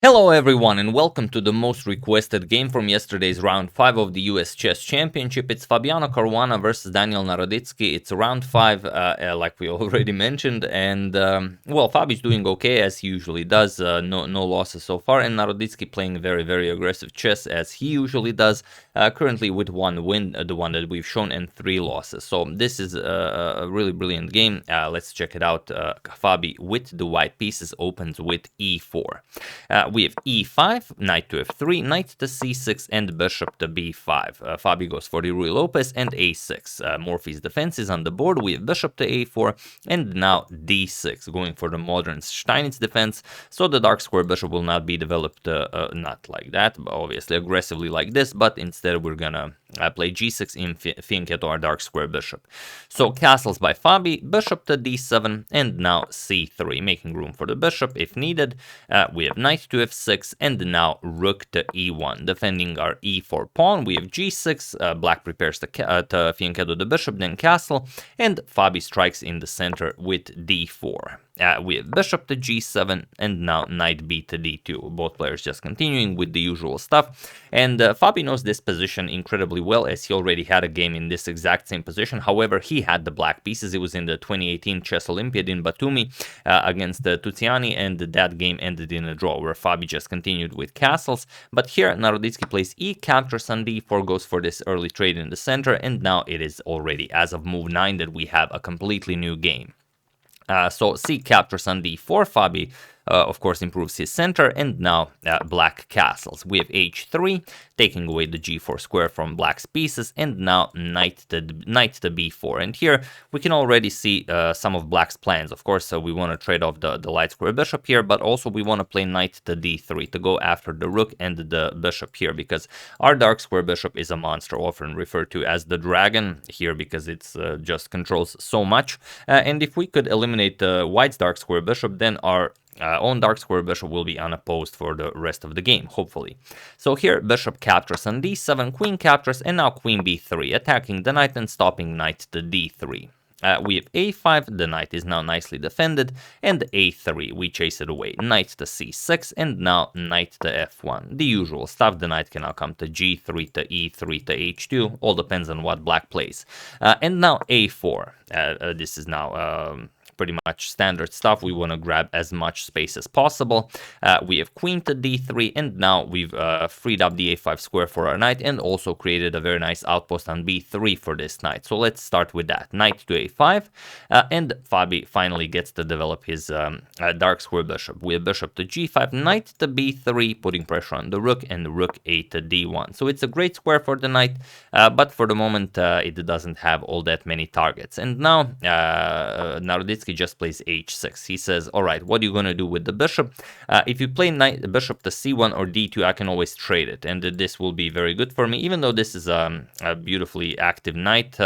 Hello everyone and welcome to the most requested game from yesterday's round 5 of the US Chess Championship. It's Fabiano Caruana versus Daniel Naroditsky. It's round 5 like we already mentioned, and well, Fabi's doing okay as he usually does, no losses so far, and Naroditsky playing very aggressive chess as he usually does, currently with one win, the one that we've shown, and 3 losses. So this is a really brilliant game. Let's check it out. Fabi with the white pieces opens with e4. We have e5, knight to f3, knight to c6, and bishop to b5. Fabi goes for the Ruy Lopez and a6. Morphy's defense is on the board. We have bishop to a4, and now d6, going for the modern Steinitz defense, so the dark square bishop will not be developed, not like that, but obviously aggressively like this, but instead we're gonna play g6 in fianchetto our dark square bishop. So castles by Fabi, bishop to d7, and now c3, making room for the bishop if needed. We have knight to f6, and now rook to e1, defending our e4 pawn. We have g6, black prepares to fianchetto the bishop, then castle, and Fabi strikes in the center with d4. We have bishop to g7, and now knight b to d2. Both players just continuing with the usual stuff, and Fabi knows this position incredibly well, as he already had a game in this exact same position. However, he had the black pieces. It was in the 2018 Chess Olympiad in Batumi against Tuziani, and that game ended in a draw, where Fabi just continued with castles. But here, Naroditsky plays e, captures on d4, goes for this early trade in the center, and now it is already, as of move 9, that we have a completely new game. So c captures on d4, Fabi of course improves his center, and now black castles. We have h3, taking away the g4 square from black's pieces, and now knight to b4. And here we can already see some of black's plans. Of course, we want to trade off the light square bishop here, but also we want to play knight to d3 to go after the rook and the bishop here, because our dark square bishop is a monster, often referred to as the dragon here, because it's just controls so much. And if we could eliminate the white's dark square bishop, then our own dark square bishop will be unopposed for the rest of the game, hopefully. So here, bishop captures on d7, queen captures, and now queen b3, attacking the knight and stopping knight to d3. We have a5, the knight is now nicely defended, and a3, we chase it away. Knight to c6, and now knight to f1. The usual stuff. The knight can now come to g3 to e3 to h2, all depends on what black plays. And now a4. This is now pretty much standard stuff. We want to grab as much space as possible. We have queen to d3, and now we've freed up the a5 square for our knight, and also created a very nice outpost on b3 for this knight. So let's start with that. Knight to a5, and Fabi finally gets to develop his dark square bishop. We have bishop to g5, knight to b3, putting pressure on the rook, and rook a to d1. So it's a great square for the knight, but for the moment it doesn't have all that many targets. And now Naroditsky just plays h6. He says, all right, what are you going to do with the bishop? If you play bishop to c1 or d2, I can always trade it, and this will be very good for me. Even though this is a beautifully active knight,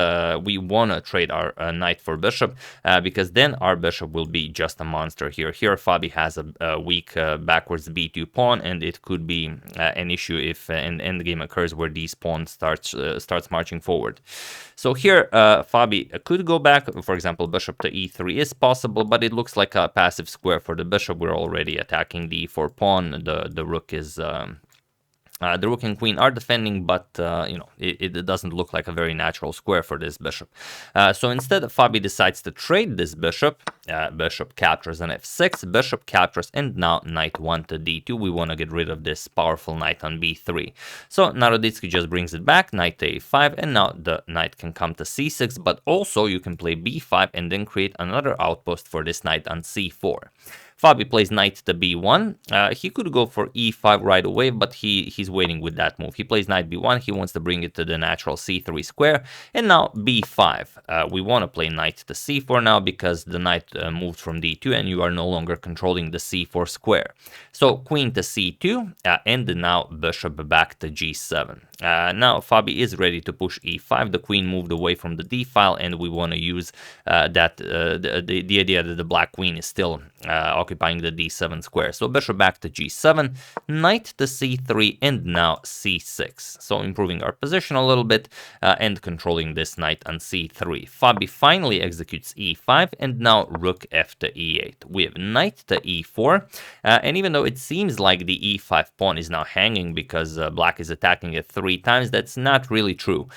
we want to trade our knight for bishop, because then our bishop will be just a monster here. Here, Fabi has a weak backwards b2 pawn, and it could be an issue if an endgame occurs where these pawns starts marching forward. So here, Fabi could go back. For example, bishop to e3 is possible, but it looks like a passive square for the bishop. We're already attacking the e4 pawn. The rook is the rook and queen are defending, but you know, it doesn't look like a very natural square for this bishop. So instead, Fabi decides to trade this bishop. Bishop captures on f6, bishop captures, and now knight 1 to d2. We want to get rid of this powerful knight on b3. So Naroditsky just brings it back, knight to a5, and now the knight can come to c6, but also you can play b5 and then create another outpost for this knight on c4. Fabi plays knight to b1. He could go for e5 right away, but he's waiting with that move. He plays knight b1. He wants to bring it to the natural c3 square. And now b5. We want to play knight to c4 now, because the knight moved from d2, and you are no longer controlling the c4 square. So queen to c2, and now bishop back to g7. Now Fabi is ready to push e5. The queen moved away from the d file, and we want to use the idea that the black queen is still occupying the d7 square. So bishop back to g7, knight to c3, and now c6. So improving our position a little bit and controlling this knight on c3. Fabi finally executes e5, and now rook f to e8. We have knight to e4, and even though it seems like the e5 pawn is now hanging because black is attacking it 3 times, that's not really true.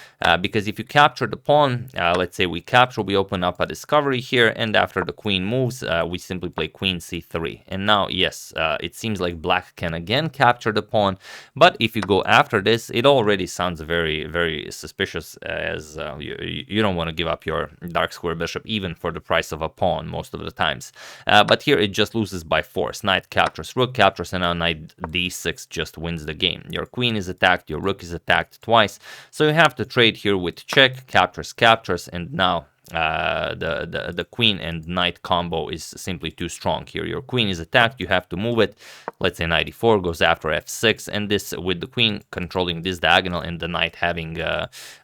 Because if you capture the pawn, let's say we capture, we open up a discovery here, and after the queen moves, we simply play queen c3. And now, yes, it seems like black can again capture the pawn, but if you go after this, it already sounds very, very suspicious, as you don't want to give up your dark square bishop even for the price of a pawn most of the times. But here it just loses by force. Knight captures, rook captures, and now knight d6 just wins the game. Your queen is attacked, your rook is attacked twice, so you have to trade here with check, captures, captures, and now the queen and knight combo is simply too strong here. Your queen is attacked, you have to move it. Let's say knight e4 goes after f6, and this with the queen controlling this diagonal and the knight having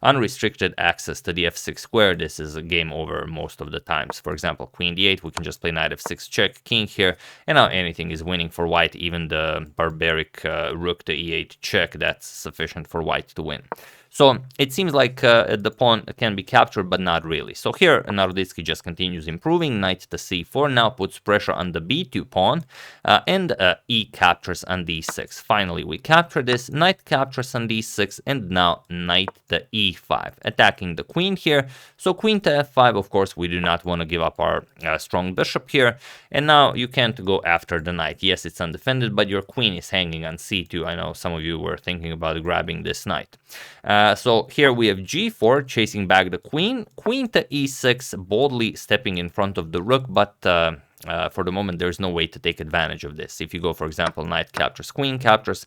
unrestricted access to the f6 square, this is a game over most of the times. For example, queen d8, we can just play knight f6 check, king here, and now anything is winning for white. Even the barbaric rook to e8 check, that's sufficient for white to win. So it seems like the pawn can be captured, but not really. So here Naroditsky just continues improving. Knight to c4 now puts pressure on the b2 pawn, and e captures on d6. Finally, we capture this. Knight captures on d6, and now knight to e5, attacking the queen here. So queen to f5, of course, we do not want to give up our strong bishop here. And now you can't go after the knight. Yes, it's undefended, but your queen is hanging on c2. I know some of you were thinking about grabbing this knight. So here we have g4 chasing back the queen, queen to e6, boldly stepping in front of the rook, but for the moment there's no way to take advantage of this. If you go, for example, knight captures, queen captures,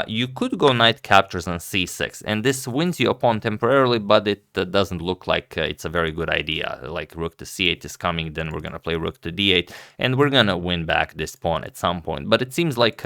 you could go knight captures on c6, and this wins you a pawn temporarily, but it doesn't look like it's a very good idea. Like rook to c8 is coming, then we're gonna play rook to d8, and we're gonna win back this pawn at some point. But it seems like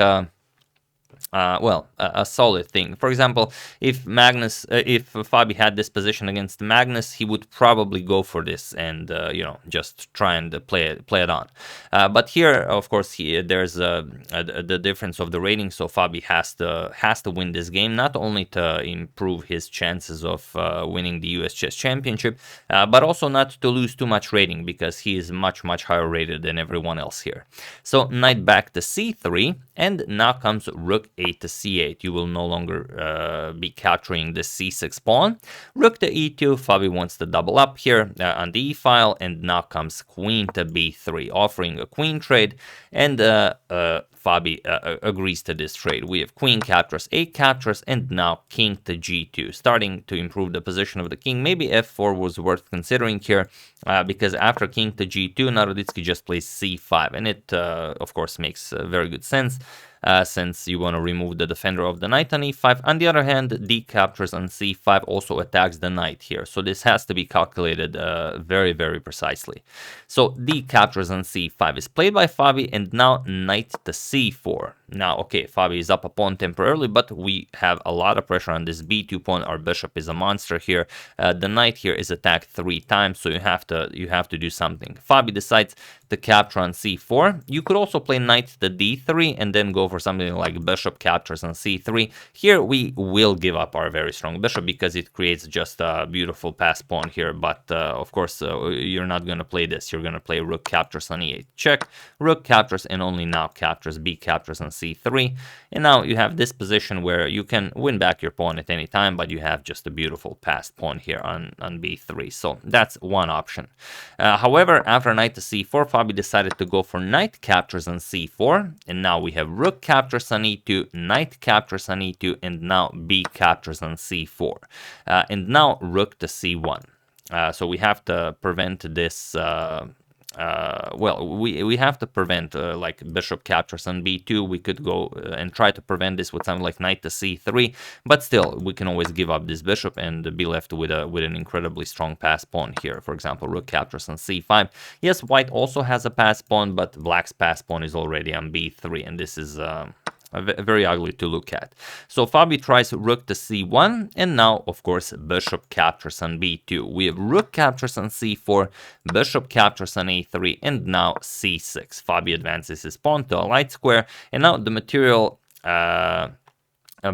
well, a solid thing. For example, if Fabi had this position against Magnus, he would probably go for this and you know, just try and play it on. But here, of course, there's the difference of the rating. So Fabi has to win this game, not only to improve his chances of winning the US Chess Championship, but also not to lose too much rating, because he is much higher rated than everyone else here. So knight back to c3, and now comes rook a to c8. You will no longer be capturing the c6 pawn. Rook to e2. Fabi wants to double up here on the e file, and now comes queen to b3, offering a queen trade, and Fabi agrees to this trade. We have queen captures, a captures, and now king to g2, starting to improve the position of the king. Maybe f4 was worth considering here, because after king to g2, Naroditsky just plays c5, and it, of course, makes very good sense. Since you want to remove the defender of the knight on e5. On the other hand, d captures on c5 also attacks the knight here. So this has to be calculated very precisely. So d captures on c5 is played by Fabi, and now knight to c4. Now, okay, Fabi is up a pawn temporarily, but we have a lot of pressure on this b2 pawn. Our bishop is a monster here. The knight here is attacked 3 times, so you have to do something. Fabi decides to capture on c4. You could also play knight to d3 and then go for something like bishop captures on c3. Here we will give up our very strong bishop because it creates just a beautiful pass pawn here, but of course you're not going to play this. You're going to play rook captures on e8 check, rook captures, and only now captures, b captures on c3. And now you have this position where you can win back your pawn at any time, but you have just a beautiful passed pawn here on b3. So that's one option. However, after knight to c4, Fabi decided to go for knight captures on c4, and now we have rook captures on e2, knight captures on e2, and now b captures on c4, and now rook to c1. So we have to prevent this. Well, we have to prevent like bishop captures on b2. We could go and try to prevent this with something like knight to c3, but still we can always give up this bishop and be left with an incredibly strong pass pawn here. For example, rook captures on c5. Yes, white also has a pass pawn, but black's pass pawn is already on b3, and this is very ugly to look at. So Fabi tries rook to c1, and now, of course, bishop captures on b2. We have rook captures on c4, bishop captures on a3, and now c6. Fabi advances his pawn to a light square, and now the material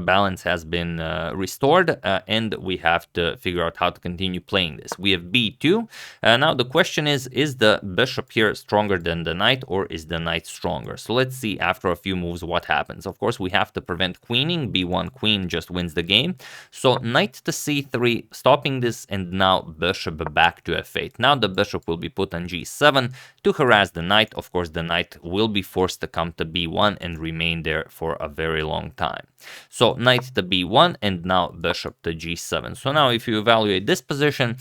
balance has been restored, and we have to figure out how to continue playing this. We have b2. Now the question is the bishop here stronger than the knight, or is the knight stronger? So let's see after a few moves what happens. Of course, we have to prevent queening. b1 queen just wins the game. So knight to c3, stopping this, and now bishop back to f8. Now the bishop will be put on g7 to harass the knight. Of course, the knight will be forced to come to b1 and remain there for a very long time. So knight to b1, and now bishop to g7. So now if you evaluate this position,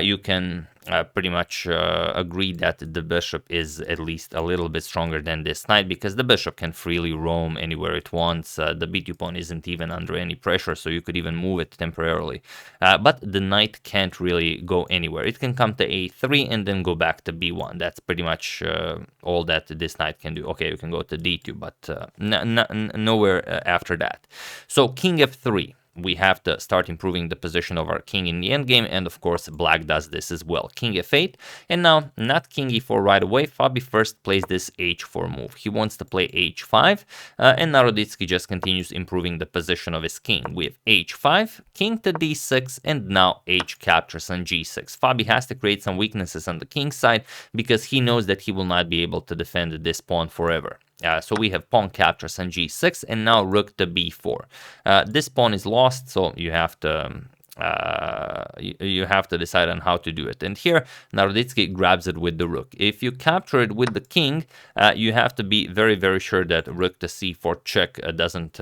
you can pretty much agree that the bishop is at least a little bit stronger than this knight, because the bishop can freely roam anywhere it wants. The b2 pawn isn't even under any pressure, so you could even move it temporarily. But the knight can't really go anywhere. It can come to a3 and then go back to b1. That's pretty much all that this knight can do. Okay, you can go to d2, but nowhere after that. So king f3. We have to start improving the position of our king in the endgame, and of course black does this as well. King f8, and now not king e4 right away. Fabi first plays this h4 move. He wants to play h5, and Naroditsky just continues improving the position of his king. We have h5, king to d6, and now h captures on g6. Fabi has to create some weaknesses on the king side, because he knows that he will not be able to defend this pawn forever. So we have pawn captures on g6, and now rook to b4. This pawn is lost, so you have to decide on how to do it. And here Naroditsky grabs it with the rook. If you capture it with the king, you have to be very, very sure that rook to c4 check doesn't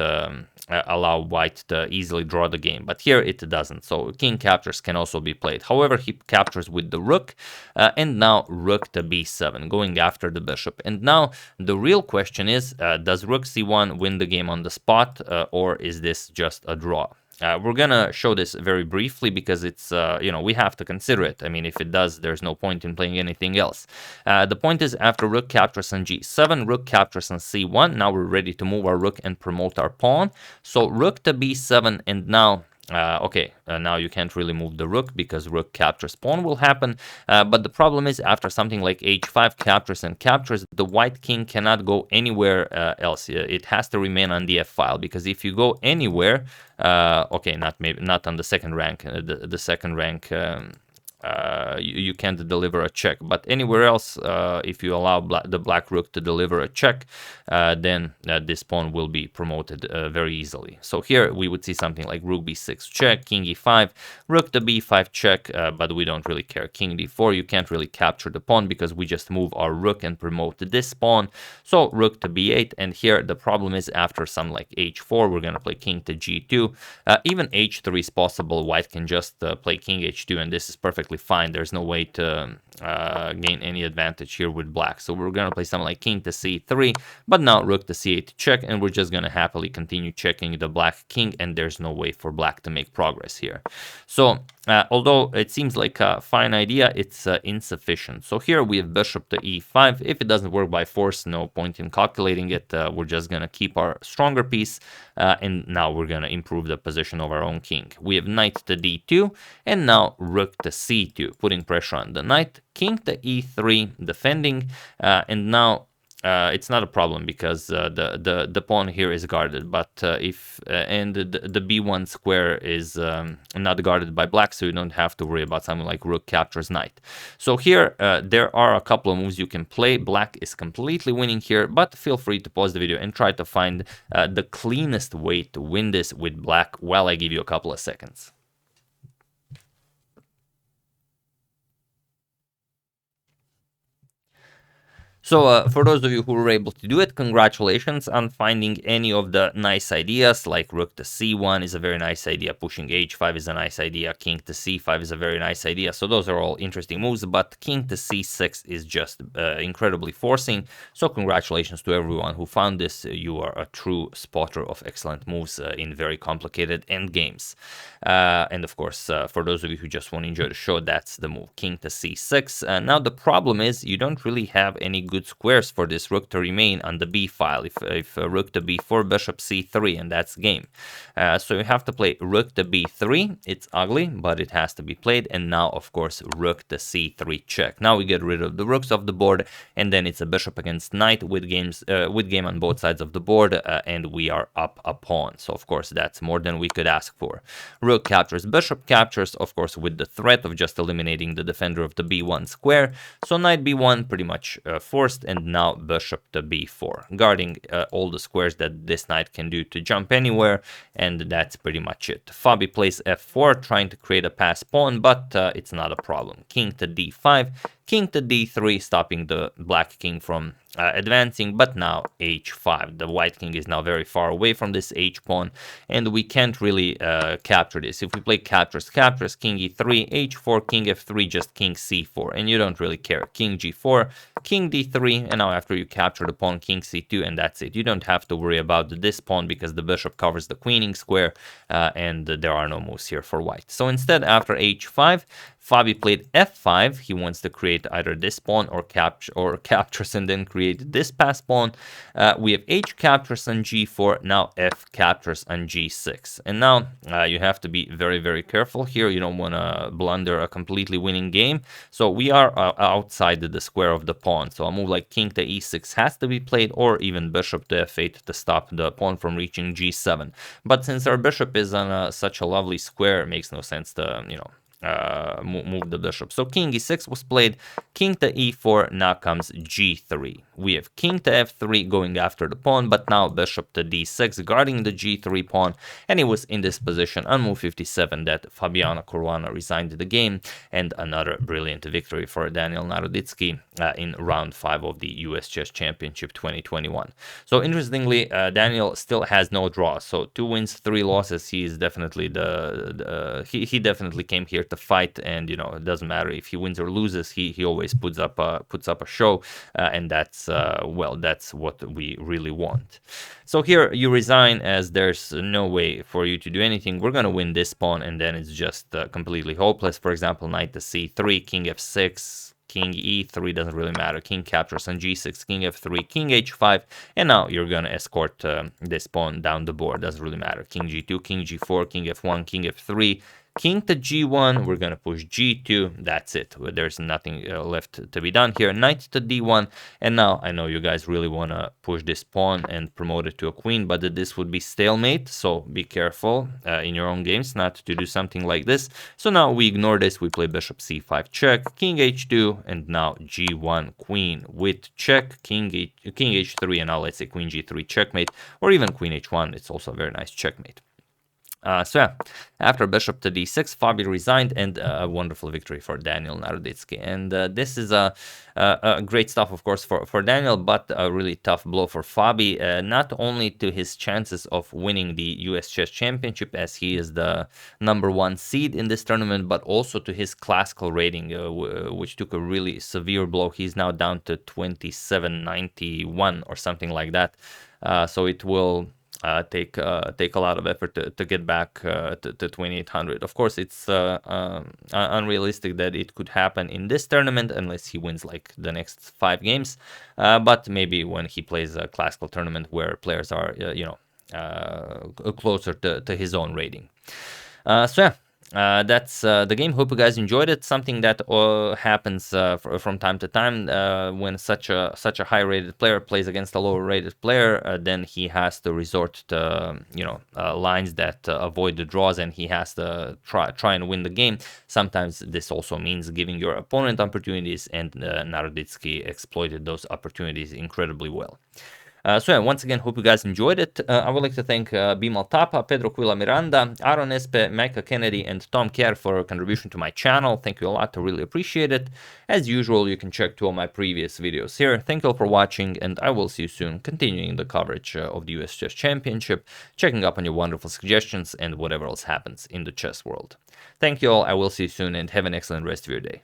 allow white to easily draw the game. But here it doesn't. So king captures can also be played. However, he captures with the rook, and now rook to b7, going after the bishop. And now the real question is, does rook c1 win the game on the spot, or is this just a draw? We're gonna show this very briefly, because it's, we have to consider it. I mean, if it does, there's no point in playing anything else. The point is, after rook captures on g7, rook captures on c1. Now we're ready to move our rook and promote our pawn. So rook to b7, and now now you can't really move the rook, because rook captures pawn will happen. But the problem is, after something like h5 captures and captures, the white king cannot go anywhere else. It has to remain on the f file, because if you go anywhere, not on the second rank, the second rank. You can't deliver a check, but anywhere else, if you allow the black rook to deliver a check, then this pawn will be promoted very easily. So here we would see something like rook b6 check, king e5, rook to b5 check, but we don't really care. King d4, you can't really capture the pawn, because we just move our rook and promote this pawn. So rook to b8, and here the problem is, after some like h4, we're gonna play king to g2. Even h3 is possible. White can just play king h2, and this is perfectly fine. There's no way to gain any advantage here with black. So we're gonna play something like king to c3, but now rook to c8 check, and we're just gonna happily continue checking the black king, and there's no way for black to make progress here. So although it seems like a fine idea, it's insufficient. So here we have bishop to e5. If it doesn't work by force, no point in calculating it. We're just gonna keep our stronger piece, and now we're gonna improve the position of our own king. We have knight to d2, and now rook to c2, putting pressure on the knight. King to e3, defending, and now it's not a problem, because the pawn here is guarded, but and the b1 square is not guarded by black, so you don't have to worry about something like rook captures knight. So here there are a couple of moves you can play. Black is completely winning here, but feel free to pause the video and try to find the cleanest way to win this with black while I give you a couple of seconds. So for those of you who were able to do it, congratulations on finding any of the nice ideas, like rook to c1 is a very nice idea, pushing h5 is a nice idea, king to c5 is a very nice idea. So those are all interesting moves, but king to c6 is just incredibly forcing. So congratulations to everyone who found this. You are a true spotter of excellent moves in very complicated endgames. And of course, for those of you who just want to enjoy the show, that's the move, king to c6. Now the problem is, you don't really have any good good squares for this rook to remain on the b file. If rook to b4, bishop c3, and that's game. So you have to play rook to b3. It's ugly, but it has to be played. And now, of course, rook to c3 check. Now we get rid of the rooks off the board, and then it's a bishop against knight with game on both sides of the board, and we are up a pawn. So of course that's more than we could ask for. Rook captures, bishop captures, of course with the threat of just eliminating the defender of the b1 square. So knight b1 pretty much forced, and now bishop to b4, guarding all the squares that this knight can do to jump anywhere, and that's pretty much it. Fabi plays f4, trying to create a pass pawn, but it's not a problem. King to d5, king to d3, stopping the black king from advancing, but now h5. The white king is now very far away from this h-pawn, and we can't really capture this. If we play captures, king e3, h4, king f3, just king c4, and you don't really care. King g4, king d3, and now after you capture the pawn, king c2, and that's it. You don't have to worry about this pawn because the bishop covers the queening square, and there are no moves here for white. So instead, after h5, Fabi played f5. He wants to create either this pawn or captures and then create this pass pawn. We have h captures on g4. Now f captures on g6. And now you have to be very, very careful here. You don't want to blunder a completely winning game. So we are outside the square of the pawn. So a move like king to e6 has to be played, or even bishop to f8 to stop the pawn from reaching g7. But since our bishop is on such a lovely square, it makes no sense to, move the bishop. So king e6 was played, king to e4, now comes g3. We have king to f3 going after the pawn, but now bishop to d6 guarding the g3 pawn, and it was in this position on move 57 that Fabiano Caruana resigned the game, and another brilliant victory for Daniel Naroditsky in round 5 of the US Chess Championship 2021. So interestingly, Daniel still has no draws, so 2 wins, 3 losses. He is definitely he definitely came here to fight, and it doesn't matter if he wins or loses, he always puts up a show, and that's that's what we really want. So here you resign, as there's no way for you to do anything. We're gonna win this pawn, and then it's just completely hopeless. For example, knight to c3, king f6, king e3, doesn't really matter. King captures on g6, king f3, king h5, and now you're gonna escort this pawn down the board. Doesn't really matter. King g2, king g4, king f1, king f3, king to g1, we're gonna push g2, that's it. There's nothing left to be done here. Knight to d1, and now I know you guys really want to push this pawn and promote it to a queen, but this would be stalemate, so be careful in your own games not to do something like this. So now we ignore this, we play bishop c5 check, king h2, and now g1 queen with check, king h3, and now let's say queen g3 checkmate, or even queen h1, it's also a very nice checkmate. So yeah, after bishop to d6, Fabi resigned, and a wonderful victory for Daniel Naroditsky. And this is a great stuff, of course, for Daniel, but a really tough blow for Fabi, not only to his chances of winning the US Chess Championship, as he is the #1 seed in this tournament, but also to his classical rating, which took a really severe blow. He's now down to 2791 or something like that. So it will take a lot of effort to get back to 2800. Of course, it's unrealistic that it could happen in this tournament unless he wins like the next 5 games. But maybe when he plays a classical tournament where players are closer to his own rating. So yeah. That's the game. Hope you guys enjoyed it. Something that happens from time to time when such a high-rated player plays against a lower-rated player. Then he has to resort to lines that avoid the draws, and he has to try and win the game. Sometimes this also means giving your opponent opportunities, and Naroditsky exploited those opportunities incredibly well. So yeah, once again, hope you guys enjoyed it. I would like to thank Bimal Tapa, Pedro Quila Miranda, Aaron Espe, Micah Kennedy, and Tom Kerr for a contribution to my channel. Thank you a lot, I really appreciate it. As usual, you can check 2 of my previous videos here. Thank you all for watching, and I will see you soon, continuing the coverage of the US Chess Championship, checking up on your wonderful suggestions and whatever else happens in the chess world. Thank you all, I will see you soon, and have an excellent rest of your day.